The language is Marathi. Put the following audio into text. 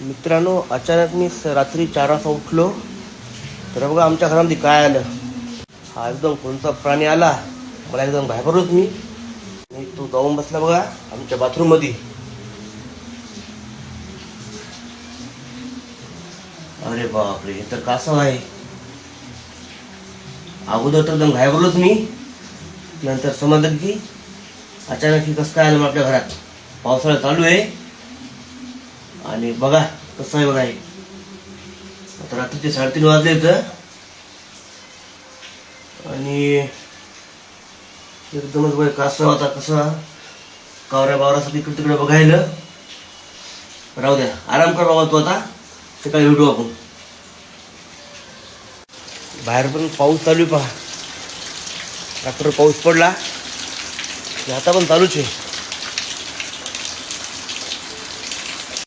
मित्रांनो, अचानक मी रात्री 4 वाजता उठलो तर बघा आमच्या घरामध्ये काय आलं. हा एकदम कोणता प्राणी आला. मला एकदम घाबरलोच मी. तो जाऊन बसला बघा आमच्या बाथरूम मध्ये. अरे बापरे, हे तर कासव आहे. अगोदर तर एकदम घाबरलोच मी. नंतर समजलं की अचानक ही कसं काय आलं आपल्या घरात. पावसाळा चालू आहे आणि बघा कसं आहे बघा. आता रात्रीचे 3:30 वाजले तर आणि एकदमच बघा कासव होता कसा. कावऱ्या बावऱ्यासाठी इकडे तिकडे बघायला. राहू द्या, आराम कर बाबा तू. आता सकाळी भेटू आपण. बाहेर पण पाऊस चालू आहे पहा. रात्र पाऊस पडला, आता पण चालूच आहे.